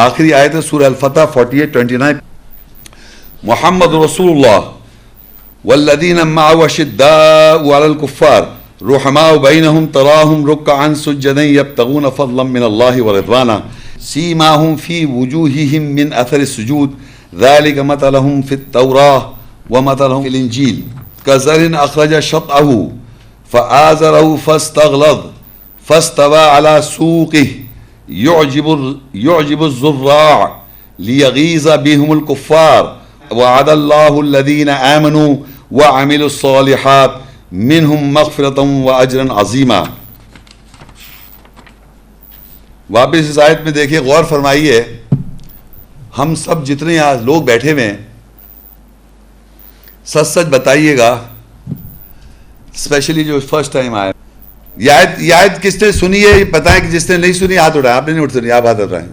آخری آیت ہے سورہ الفتح 48-29. محمد رسول اللہ والذین معه اشداء علی الکفار رحماء بینہم تراہم رکعا سجدا یبتغون فضلا من اللہ ورضوانا سیماہم فی وجوہہم من اثر السجود ذلک مثلہم فی التوراۃ ومثلہم فی الانجیل کزرع اخرج شطأہ فآزرہ فاستغلظ فاستوى على سوقه يعجب الزراع ليغيظ بهم الكفار وعد الله الذين آمنوا وعملوا الصالحات منهم مغفرة وأجرا عظيما. واپس اس آیت میں دیکھیے، غور فرمائیے، ہم سب جتنے یہاں لوگ بیٹھے ہوئے ہیں سچ سچ بتائیے گا، اسپیشلی جو فرسٹ ٹائم آئے، یہ آیت کس نے سنی ہے بتائیں، کہ جس نے نہیں سنی ہاتھ اٹھائیں. آپ نے نہیں اٹھتے، آپ ہاتھ اٹھائیں.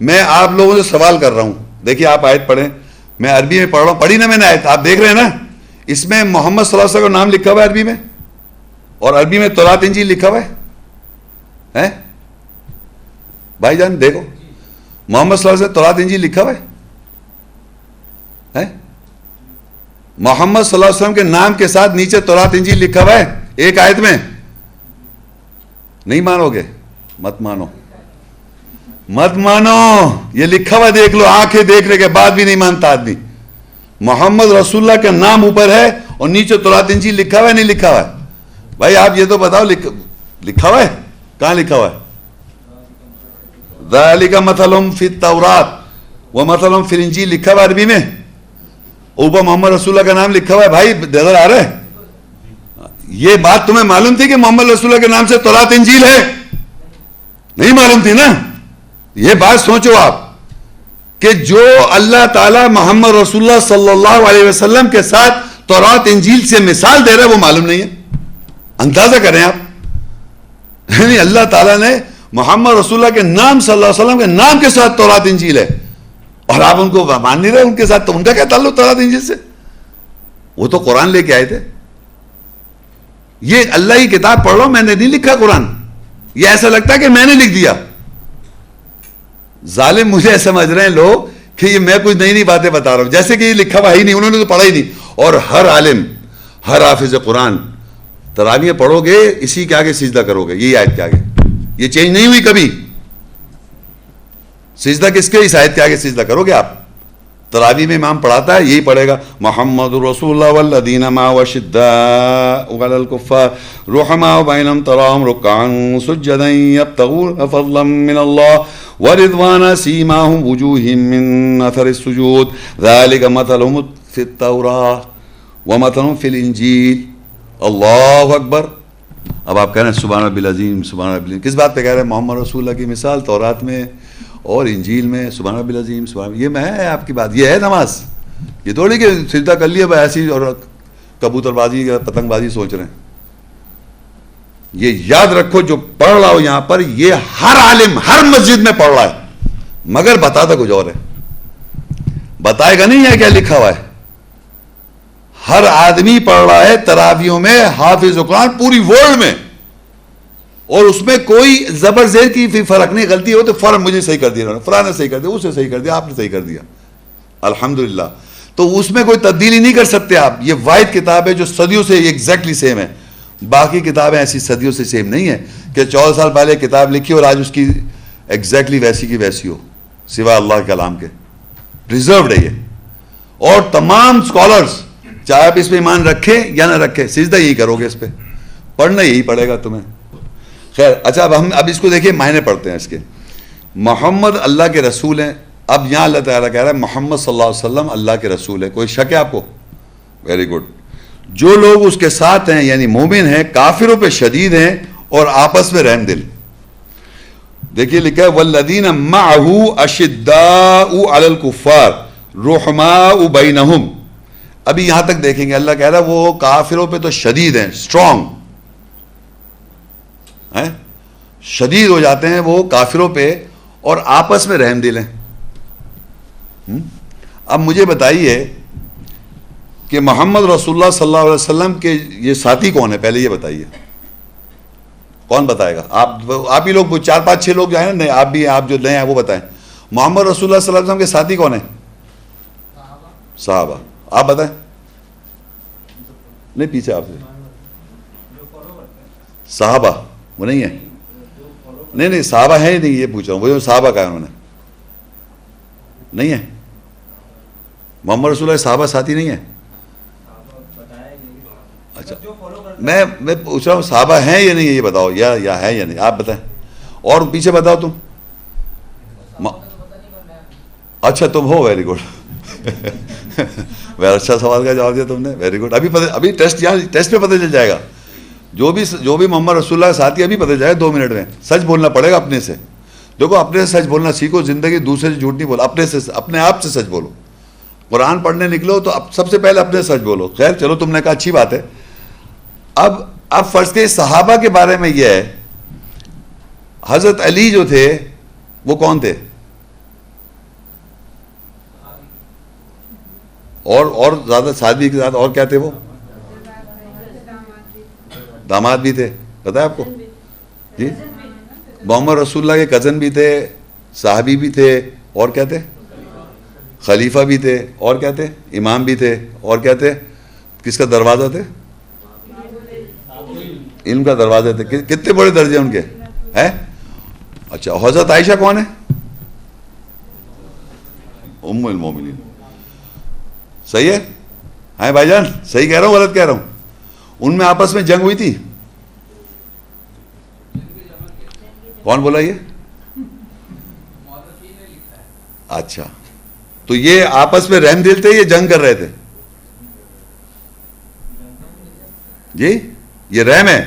میں آپ لوگوں سے سوال کر رہا ہوں. دیکھیے آپ آیت پڑھیں، میں عربی میں پڑھ رہا ہوں، پڑھی نا میں نے آیت، آپ دیکھ رہے ہیں نا، اس میں محمد صلی اللہ علیہ وسلم کا نام لکھا ہوا ہے عربی میں، اور عربی میں توراۃ انجیل لکھا ہوا ہے. بھائی جان دیکھو، محمد صلی اللہ علیہ وسلم توراۃ انجیل لکھا ہوا ہے. محمد صلی اللہ علیہ وسلم کے نام کے ساتھ نیچے توراۃ انجیل لکھا ہوا ہے ایک آیت میں. نہیں مانو گے؟ مت مانو، مت مانو، یہ لکھا ہوا دیکھ لو، آنکھیں دیکھنے کے بعد بھی نہیں مانتا آدمی. محمد رسول اللہ کا نام اوپر ہے اور نیچے توراۃ انجیل لکھا ہوا ہے، نہیں لکھا ہوا ہے؟ بھائی آپ یہ تو بتاؤ، لکھا ہوا ہے؟ کہاں لکھا ہوا ہے؟ ذالک مثلہم فی التوراۃ ومثلہم فی الانجیل لکھا ہوا ہے عربی میں، اوپر محمد رسول اللہ کا نام لکھا ہوا ہے. بھائی نظر آ رہا ہے؟ یہ بات تمہیں معلوم تھی کہ محمد رسول اللہ کے نام سے توراۃ انجیل ہے؟ نہیں معلوم تھی نا. یہ بات سوچو آپ کہ جو اللہ تعالیٰ محمد رسول اللہ صلی اللہ علیہ وسلم کے ساتھ توراۃ انجیل سے مثال دے رہا ہے وہ معلوم نہیں ہے. اندازہ کریں آپ، یعنی اللہ تعالیٰ نے محمد رسول اللہ کے نام صلی اللہ علیہ وسلم کے نام کے ساتھ توراۃ انجیل ہے، اور آپ ان کو مان نہیں رہے ان کے ساتھ. تو ان کا کیا تعلق توراۃ انجیل سے؟ وہ تو قرآن لے کے آئے تھے. یہ اللہ کی کتاب پڑھ رہا ہوں، میں نے نہیں لکھا قرآن. یہ ایسا لگتا ہے کہ میں نے لکھ دیا. ظالم مجھے سمجھ رہے ہیں لوگ کہ یہ میں کچھ نئی نئی باتیں بتا رہا ہوں، جیسے کہ یہ لکھا ہوا ہی نہیں، انہوں نے تو پڑھا ہی نہیں. اور ہر عالم، ہر حافظ قرآن تراویح پڑھو گے اسی کے آگے سجدہ کرو گے، یہی آیت کے آگے. یہ چینج نہیں ہوئی کبھی. سجدہ کس کے؟ اس آیت کے آگے سجدہ کرو گے آپ. تراویح میں امام پڑھاتا ہے، یہی پڑھے گا محمد رسول اللہ والذین معه اشداء علی الکفار رحماء بینہم تراہم رکعا سجدا یبتغون فضلا من اللہ ورضوانا سیماہم وجوہہم من اثر السجود ذلک مثلہم فی التوراۃ ومثلہم فی الانجیل. اللہ اکبر. اب آپ کہہ رہے ہیں سبحان ربی العظیم، سبحان ربی العظیم. کس بات پہ کہہ رہے ہیں؟ محمد رسول اللہ کی مثال تورات میں اور انجیل میں سبحان ربی العظیم، سبحان. یہ میں ہے آپ کی بات، یہ ہے نماز. یہ تھوڑی کہ سجدہ کر لیا ایسی اور کبوتر بازی یا پتنگ بازی سوچ رہے ہیں. یہ یاد رکھو، جو پڑھ رہا ہو یہاں پر یہ ہر عالم ہر مسجد میں پڑھ رہا ہے، مگر بتاتا کچھ اور ہے. بتائے گا نہیں ہے کیا لکھا ہوا ہے. ہر آدمی پڑھ رہا ہے تراویحوں میں، حافظ قرآن پوری ورلڈ میں، اور اس میں کوئی زبر زیر کی فرق نہیں. غلطی ہو تو فوراً مجھے صحیح کر دیا، فلاں نے صحیح کر دیا، اسے صحیح کر دیا، آپ نے صحیح کر دیا. الحمدللہ. تو اس میں کوئی تبدیلی نہیں کر سکتے آپ. یہ واحد کتاب ہے جو صدیوں سے ایگزیکٹلی سیم ہے. باقی کتابیں ایسی صدیوں سے سیم نہیں ہیں کہ 14 سال پہلے کتاب لکھی اور آج اس کی ایگزیکٹلی ویسی کی ویسی ہو، سوائے اللہ کے کلام کے. ریزروڈ ہے یہ. اور تمام اسکالرس، چاہے آپ اس پہ ایمان رکھیں یا نہ رکھیں، سجدہ یہی کرو گے، اس پہ پڑھنا یہی پڑے گا تمہیں. خیر اچھا، اب اس کو دیکھیں، معنی پڑھتے ہیں اس کے. محمد اللہ کے رسول ہیں. اب یہاں اللہ تعالیٰ کہہ رہا ہے محمد صلی اللہ علیہ وسلم اللہ کے رسول ہے. کوئی شک ہے آپ کو؟ Very good. جو لوگ اس کے ساتھ ہیں یعنی مومن ہیں، کافروں پہ شدید ہیں اور آپس میں رحم دل. دیکھیے لکھا ہے والذین معه اشداء علی الکفار رحماء بینہم. ابھی یہاں تک دیکھیں گے، اللہ کہہ رہا ہے وہ کافروں پہ تو شدید ہیں، اسٹرانگ ہیں، شدید ہو جاتے ہیں وہ کافروں پہ، اور آپس میں رحم دل ہیں. اب مجھے بتائیے کہ محمد رسول اللہ صلی اللہ علیہ وسلم کے یہ ساتھی کون ہے؟ پہلے یہ بتائیے، کون بتائے گا؟ آپ ہی لوگ 4-5-6 لوگ جو ہیں نا، آپ بھی آپ جو نئے ہیں وہ بتائیں. محمد رسول اللہ صلی اللہ علیہ وسلم کے ساتھی کون ہیں؟ صحابہ. آپ بتائیں. نہیں پیچھے آپ سے صحابہ وہ نہیں ہے. نہیں صحابہ ہیں ہی نہیں, یہ پوچھ رہا ہوں. وہ صحابہ کا ہے انہوں نے نہیں ہے. محمد رسول اللہ صحابہ ساتھی نہیں ہے. اچھا میں پوچھ رہا ہوں صحابہ ہیں یا نہیں ہے, یہ بتاؤ, یا ہے یا نہیں, آپ بتائیں. اور پیچھے بتاؤ تم. اچھا تم ہو, ویری گڈ. اچھا سوال کا جواب دیا تم نے, ویری گڈ. ابھی ٹیسٹ پہ پتہ چل جائے گا. جو بھی محمد رسول اللہ ساتھی ابھی پتہ جائے 2 منٹ میں. سچ بولنا پڑے گا اپنے سے. دیکھو اپنے سے سچ بولنا سیکھو زندگی, دوسرے سے جھوٹ نہیں بولو, اپنے آپ سے سچ بولو. قرآن پڑھنے نکلو تو اب سب سے پہلے اپنے سچ بولو. خیر چلو تم نے کہا اچھی بات ہے. اب فرض کے صحابہ کے بارے میں یہ ہے, حضرت علی جو تھے وہ کون تھے؟ اور زیادہ سادگی کے ساتھ اور کیا تھے؟ وہ داماد بھی تھے, پتہ ہے آپ کو جی. محمد رسول اللہ کے کزن بھی تھے, صحابی بھی تھے, اور کیا تھے؟ خلیفہ بھی تھے, اور کیا تھے؟ امام بھی تھے, اور کیا تھے؟ کس کا دروازہ تھے؟ علم کا دروازہ تھے. کتنے بڑے درجے ان کے ہیں. اچھا حضرت عائشہ کون ہے؟ ام المومنین. صحیح ہے ہیں بھائی جان؟ صحیح کہہ رہا ہوں غلط کہہ رہا ہوں؟ ان میں آپس میں جنگ ہوئی تھی. کون بولا یہ؟ اچھا تو یہ آپس میں رحم دل تھے, یہ جنگ کر رہے تھے جی؟ یہ رحم ہے؟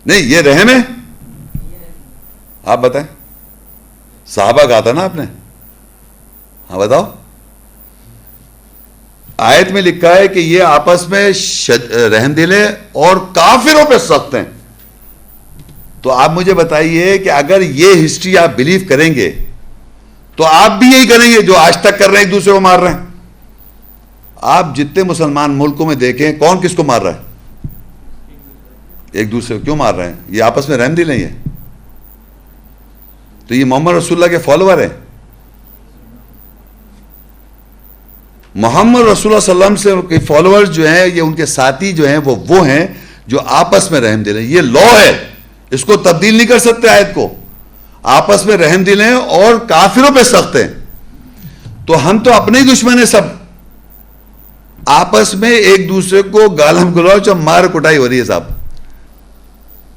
نہیں یہ رحم ہے. آپ بتائیں. صحابہ کہا تھا نا آپ نے, ہاں بتاؤ. آیت میں لکھا ہے کہ یہ آپس میں رحم دل ہے اور کافروں پہ سخت ہیں. تو آپ مجھے بتائیے کہ اگر یہ ہسٹری آپ بلیو کریں گے تو آپ بھی یہی کریں گے جو آج تک کر رہے ہیں, ایک دوسرے کو مار رہے ہیں. آپ جتنے مسلمان ملکوں میں دیکھیں کون کس کو مار رہا ہے؟ ایک دوسرے کو. کیوں مار رہے ہیں؟ یہ آپس میں رحم دل نہیں ہے. تو یہ محمد رسول اللہ کے فالوور ہیں. محمد رسول اللہ صلی اللہ علیہ وسلم کے فالوور جو ہیں, یہ ان کے ساتھی جو ہیں وہ ہیں جو آپس میں رحم دل ہیں. یہ لا ہے, اس کو تبدیل نہیں کر سکتے آیت کو. آپس میں رحم دل ہیں اور کافروں پہ سخت ہیں. تو ہم تو اپنے ہی دشمن ہیں سب. آپس میں ایک دوسرے کو گالم گلوچ اور مار کٹائی ہو رہی ہے صاحب.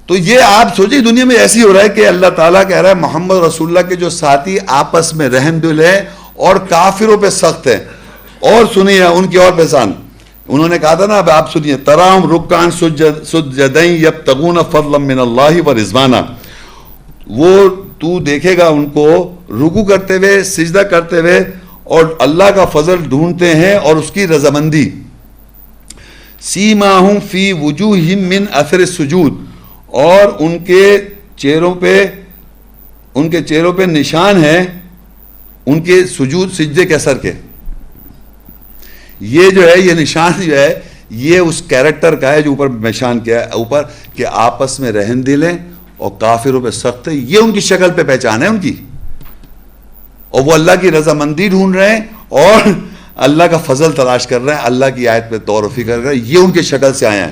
تو یہ آپ سوچیں دنیا میں ایسی ہو رہا ہے کہ اللہ تعالیٰ کہہ رہا ہے محمد رسول اللہ کے جو ساتھی آپس میں رحم دل ہیں اور کافروں پہ سخت ہیں. اور سنیے ان کی اور پہچان. انہوں نے کہا تھا نا, اب آپ سنیے. تراہم رکعن سجدین یبتغون فضلا من اللہ ورضوانا. وہ تو دیکھے گا ان کو رکوع کرتے ہوئے, سجدہ کرتے ہوئے اور اللہ کا فضل ڈھونڈتے ہیں اور اس کی رضامندی. سیماہم فی وجوہہم من اثر السجود. اور ان کے چہروں پہ نشان ہیں ان کے سجود سجدے کے اثر کے. یہ جو ہے یہ نشان جو ہے یہ اس کیریکٹر کا ہے جو اوپر نشان کیا ہے اوپر, کہ آپس میں رحم دل ہیں اور کافروں پہ سخت ہے. یہ ان کی شکل پہ پہچان ہے ان کی. اور وہ اللہ کی رضامندی ڈھونڈ رہے ہیں اور اللہ کا فضل تلاش کر رہے ہیں, اللہ کی آیت پہ غور و فکر کر رہے ہیں. یہ ان کی شکل سے آئے ہیں.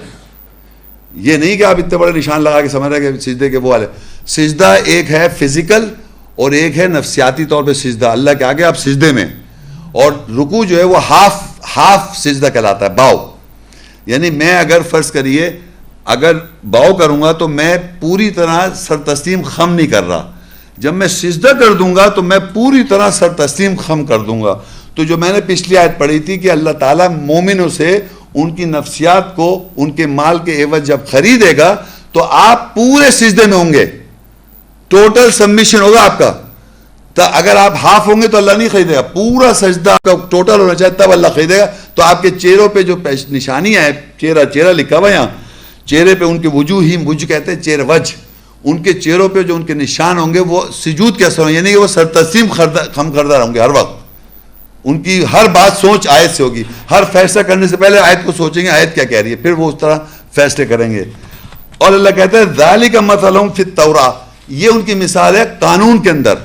یہ نہیں کہ آپ اتنے بڑے نشان لگا کے سمجھ رہے ہیں کہ سجدے کے وہ والے. سجدہ ایک ہے فزیکل اور ایک ہے نفسیاتی طور پہ سجدہ. اللہ کے آگے آپ سجدے میں, اور رکوع جو ہے وہ ہاف سجدہ کہلاتا ہے, باؤ. یعنی میں اگر فرض کریے اگر باؤ کروں گا تو میں پوری طرح سر تسلیم خم نہیں کر رہا. جب میں سجدہ کر دوں گا تو میں پوری طرح سر تسلیم خم کر دوں گا. تو جو میں نے پچھلی آیت پڑھی تھی کہ اللہ تعالیٰ مومنوں سے ان کی نفسیات کو ان کے مال کے عوض جب خریدے گا تو آپ پورے سجدے میں ہوں گے, ٹوٹل سبمیشن ہوگا آپ کا. تو اگر آپ ہاف ہوں گے تو اللہ نہیں خریدے گا, پورا سجدہ آپ کا ٹوٹل ہونا چاہیے تب اللہ خریدے گا. تو آپ کے چہروں پہ جو نشانیاں ہیں, چہرہ لکھا ہوا یہاں, چہرے پہ ان کے وجوہ کہتے ہیں چہرہ وجہ, ان کے چہروں پہ جو ان کے نشان ہوں گے وہ سجود کے اثر ہوں, یعنی کہ وہ سر تسلیم خم کردہ ہوں گے ہر وقت. ان کی ہر بات سوچ آیت سے ہوگی, ہر فیصلہ کرنے سے پہلے آیت کو سوچیں گے آیت کیا کہہ رہی ہے, پھر وہ اس طرح فیصلے کریں گے. اور اللہ کہتا ہے ذالک مثلہم فی التوراۃ, یہ ان کی مثال ہے قانون کے اندر.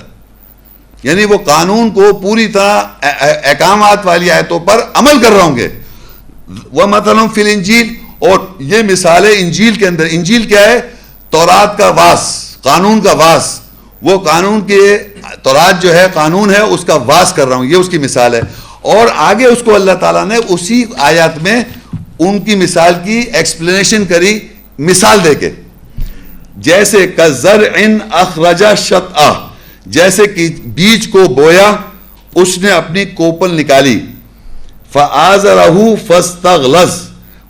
یعنی وہ قانون کو پوری طرح احکامات والی آیتوں پر عمل کر رہے ہوں گے. وَمَثَلٌ فِي الْإِنْجِيلِ، اور یہ مثال ہے انجیل کے اندر. انجیل کیا ہے؟ تورات کا واس، قانون کا واس. وہ قانون کے تورات جو ہے قانون ہے اس کا واس کر رہا ہوں، یہ اس کی مثال ہے. اور آگے اس کو اللہ تعالیٰ نے اسی آیات میں ان کی مثال کی ایکسپلینیشن کری مثال دے کے. جیسے کَزَرْعٍ أَخْرَجَ شَطْأَهُ، جیسے کہ بیج کو بویا، اس نے اپنی کوپل نکالی. فَآزَرَهُ فَاسْتَغْلَظَ،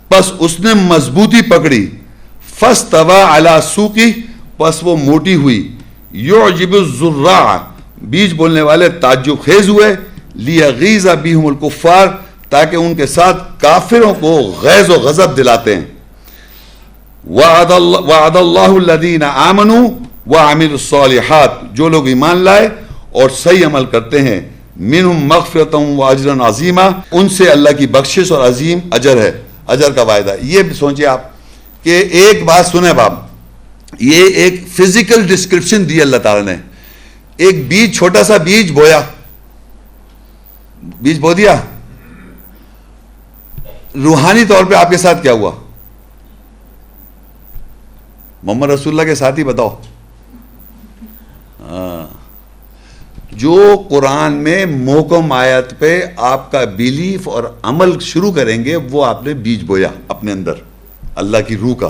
پس اس نے مضبوطی پکڑی. فَاسْتَوَىٰ عَلَىٰ سُوقِهِ، پس وہ موٹی ہوئی. يُعْجِبُ الزُّرَّاعَ، بیج بولنے والے تعجب خیز ہوئے. لِيَغِيظَ بِهُمُ الْكُفَّارَ، تاکہ ان کے ساتھ کافروں کو غیظ و غضب دلاتے ہیں. وَعَدَ اللَّهُ الَّذِينَ آمَنُوا وَعَمِلُوا الصَّالِحَاتِ، جو لوگ ایمان لائے اور صحیح عمل کرتے ہیں. مِنْهُمْ مَغْفِرَةً وَأَجْرًا عَظِيمًا، ان سے اللہ کی بخشش اور عظیم اجر ہے، اجر کا وعدہ. یہ سوچیں آپ کہ ایک بات سنیں باپ، یہ ایک فزیکل ڈسکرپشن دی اللہ تعالیٰ نے. ایک بیج، چھوٹا سا بیج بویا، بیج بو دیا. روحانی طور پہ آپ کے ساتھ کیا ہوا؟ محمد رسول اللہ کے ساتھ ہی بتاؤ. جو قرآن میں محکم آیت پہ آپ کا بیلیف اور عمل شروع کریں گے، وہ آپ نے بیج بویا اپنے اندر اللہ کی روح کا.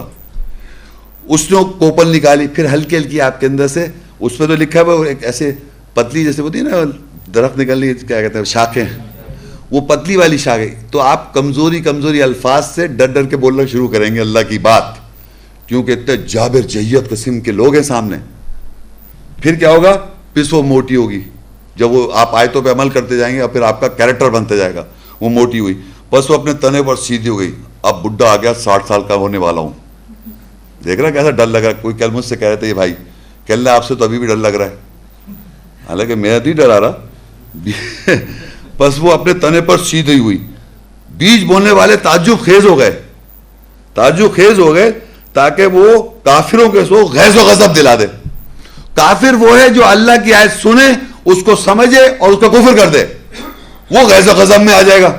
اس نے کوپل نکالی، پھر ہلکی ہلکی آپ کے اندر سے، اس پہ تو لکھا ہے وہ ایک ایسے پتلی جیسے ہوتی ہے نا درخت نکلنی، کیا کہتے ہیں شاخیں، وہ پتلی والی شاخیں. تو آپ کمزوری الفاظ سے ڈر ڈر کے بولنا شروع کریں گے اللہ کی بات، کیونکہ اتنے جابر جیت قسم کے لوگ ہیں سامنے. پھر کیا ہوگا؟ پس وہ موٹی ہوگی. جب وہ آپ آیتوں پہ عمل کرتے جائیں گے اور پھر آپ کا کیریکٹر بنتا جائے گا. وہ موٹی ہوئی، بس وہ اپنے تنے پر سیدھی ہو گئی. اب بڈھا آ گیا، 60 سال کا ہونے والا ہوں. دیکھ رہا کیسا ڈر لگ رہا ہے. کوئی کل مجھ سے کہہ رہے تھے یہ بھائی کہہ لیں آپ سے تو ابھی بھی ڈر لگ رہا ہے، حالانکہ میرا نہیں ڈر آ رہا. بس وہ اپنے تنے پر سیدھی ہوئی. بیج بولنے والے تعجب خیز ہو گئے تاکہ وہ کافروں کے سو غیظ و غضب دلا دے. کافر وہ ہے جو اللہ کی آیت سنے، اس کو سمجھے اور اس کا کفر کر دے، وہ غیظ و غضب میں آ جائے گا.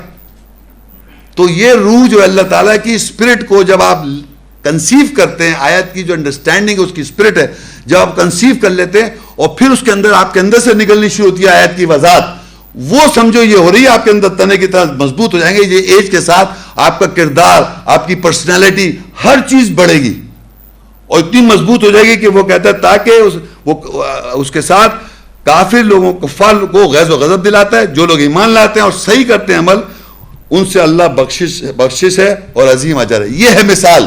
تو یہ روح جو اللہ تعالیٰ کی اسپرٹ کو جب آپ کنسیو کرتے ہیں، آیت کی جو انڈرسٹینڈنگ اس کی اسپرٹ ہے، جب آپ کنسیو کر لیتے ہیں اور پھر اس کے اندر آپ کے اندر سے نکلنی شروع ہوتی ہے آیت کی وضاحت، وہ سمجھو یہ ہو رہی ہے آپ کے اندر تنے کی طرح مضبوط ہو جائیں گے. یہ ایج کے ساتھ آپ کا کردار، آپ کی پرسنالٹی، ہر چیز بڑھے گی اور اتنی مضبوط ہو جائے گی کہ وہ کہتا ہے تاکہ اس کے ساتھ کافر لوگوں کفار کو غیظ و غضب دلاتا ہے. جو لوگ ایمان لاتے ہیں اور صحیح کرتے ہیں عمل، ان سے اللہ بخشش ہے اور عظیم اجر ہے. یہ ہے مثال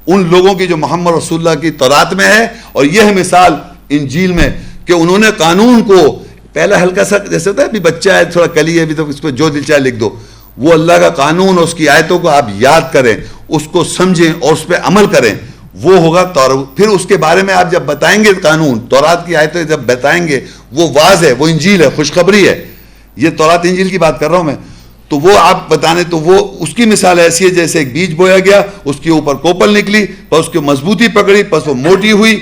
ان لوگوں کی جو محمد رسول اللہ کی تورات میں ہے، اور یہ ہے مثال انجیل میں کہ انہوں نے قانون کو پہلا ہلکا سا، جیسے ہوتا ہے ابھی بچہ ہے تھوڑا کلی ہے ابھی تو اس پہ جو دل چاہے لکھ دو. وہ اللہ کا قانون اور اس کی آیتوں کو آپ یاد کریں، اس کو سمجھیں اور اس پہ عمل کریں، وہ ہوگا. پھر اس کے بارے میں آپ جب بتائیں گے قانون، تورات کی آیتیں جب بتائیں گے، وہ واضح ہے، وہ انجیل ہے، خوشخبری ہے. یہ تورات انجیل کی بات کر رہا ہوں میں. تو وہ آپ بتانے، تو وہ اس کی مثال ایسی ہے جیسے ایک بیج بویا گیا، اس کے اوپر کوپل نکلی، پس اس کی مضبوطی پکڑی، پس وہ موٹی ہوئی،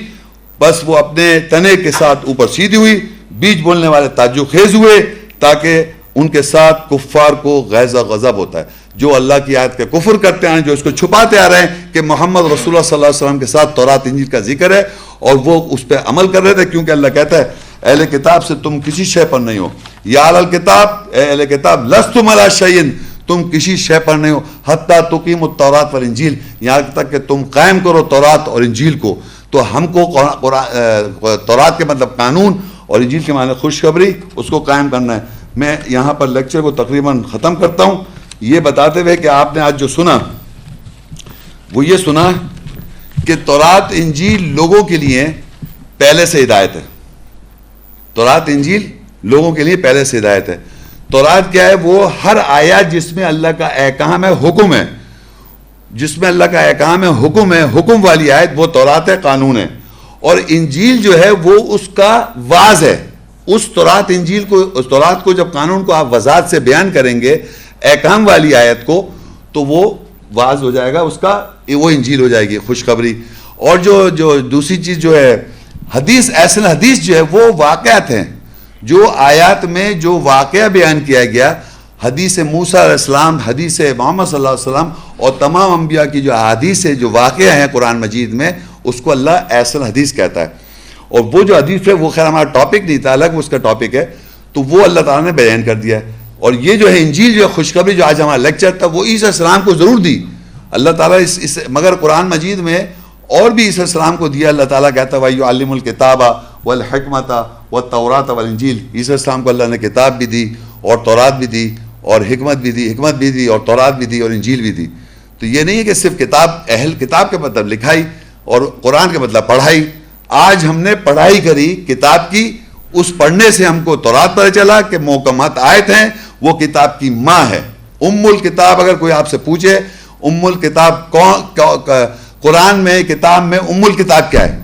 پس وہ اپنے تنے کے ساتھ اوپر سیدھی ہوئی. بیج بولنے والے تعجب خیز ہوئے تاکہ ان کے ساتھ کفار کو غیظ و غضب ہوتا ہے. جو اللہ کی آیت کے کفر کرتے ہیں، جو اس کو چھپاتے آ رہے ہیں کہ محمد رسول اللہ صلی اللہ علیہ وسلم کے ساتھ تورات انجیل کا ذکر ہے، اور وہ اس پہ عمل کر رہے تھے، کیونکہ اللہ کہتا ہے اہل کتاب سے تم کسی شے پر نہیں ہو. یا اہل الکتاب، اے اہل کتاب، لستم علی شیء، تم کسی شے پر نہیں ہو، حتی تقیموا التوراۃ والانجیل، یہاں تک کہ تم قائم کرو تورات اور انجیل کو. تو ہم کو تورات کے مطلب قانون اور انجیل کے معنی خوشخبری، اس کو قائم کرنا ہے. میں یہاں پر لیکچر کو تقریباً ختم کرتا ہوں یہ بتاتے ہوئے کہ آپ نے آج جو سنا وہ یہ سنا کہ تورات انجیل لوگوں کے لیے پہلے سے ہدایت ہے. تورات انجیل لوگوں کے لیے پہلے سے ہدایت ہے. تورات کیا ہے؟ وہ ہر آیات جس میں اللہ کا احکام ہے، حکم ہے، جس میں اللہ کا احکام ہے، حکم ہے، حکم والی آیت، وہ تورات ہے، قانون ہے. اور انجیل جو ہے وہ اس کا واز ہے. اس تورات انجیل کو، اس تورات کو جب قانون کو آپ وضاحت سے بیان کریں گے، احکام والی آیت کو، تو وہ واز ہو جائے گا، اس کا وہ انجیل ہو جائے گی، خوشخبری. اور جو دوسری چیز جو ہے حدیث، احسن حدیث جو ہے وہ واقعات ہیں. جو آیات میں جو واقعہ بیان کیا گیا، حدیث موسیٰ علیہ السلام، حدیث محمد صلی اللہ علیہ وسلم اور تمام انبیاء کی جو احادیث ہے، جو واقعہ ہیں قرآن مجید میں، اس کو اللہ احسن حدیث کہتا ہے. اور وہ جو حدیث ہے وہ خیر ہمارا ٹاپک نہیں تھا، الگ اس کا ٹاپک ہے، تو وہ اللہ تعالیٰ نے بیان کر دیا ہے. اور یہ جو ہے انجیل جو خوشخبری جو آج ہمارا لیکچر تھا، وہ عیسیٰ علیہ السلام کو ضرور دی اللہ تعالیٰ مگر قرآن مجید میں اور بھی عیسیٰ علیہ السلام کو دیا. اللہ تعالیٰ کہتا ہے وَيُعَلِّمُ الْكِتَابَ وَالْحِكْمَةَ وَالتَّوْرَاةَ وَالْإِنْجِيلَ. عیسیٰ علیہ السلام کو اللہ نے کتاب بھی دی اور تورات بھی دی اور حکمت بھی دی اور تورات بھی دی اور انجیل بھی دی. تو یہ نہیں ہے کہ صرف کتاب، اہل کتاب کے مطلب لکھائی اور قرآن کے مطلب پڑھائی. آج ہم نے پڑھائی کری کتاب کی، اس پڑھنے سے ہم کو تورات پتہ چلا کہ محکمات آیت ہیں، وہ کتاب کی ماں ہے. الکتاب اگر کوئی آپ سے پوچھے الکتاب قرآن میں کتاب میں الکتاب کیا ہے،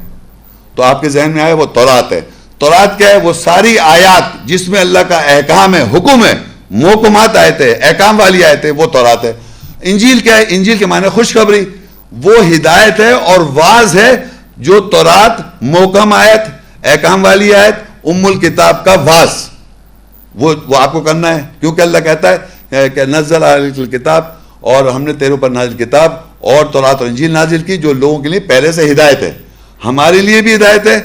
تو آپ کے ذہن میں آئے وہ تورات ہے. تورات کیا ہے؟ وہ ساری آیات جس میں اللہ کا احکام ہے، حکم ہے، محکمات آیتیں، احکام والی آیتیں، وہ تورات ہے. انجیل کیا ہے؟ انجیل کے معنی خوشخبری، وہ ہدایت ہے اور واعظ ہے. جو تورات محکم آیت، احکام والی آیت، الکتاب کا واعظ، وہ آپ کو کرنا ہے. کیونکہ اللہ کہتا ہے کہ نزل علیک الکتاب، اور ہم نے تیرے اوپر نازل کتاب اور تورات اور انجیل نازل کی جو لوگوں کے لیے پہلے سے ہدایت ہے. ہمارے لیے بھی ہدایت ہے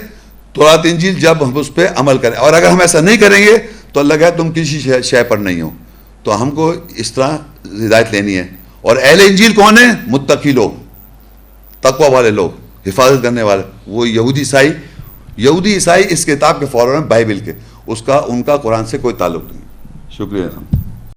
تورات انجیل، جب ہم اس پہ عمل کریں. اور اگر ہم ایسا نہیں کریں گے تو اللہ کہتا ہے تم کسی شے پر نہیں ہو. تو ہم کو اس طرح ہدایت لینی ہے. اور اہل انجیل کون ہیں؟ متقی لوگ، تقوی والے لوگ، حفاظت کرنے والے. وہ یہودی عیسائی اس کتاب کے فالوور ہیں، بائبل کے، ان کا قرآن سے کوئی تعلق نہیں. شکریہ.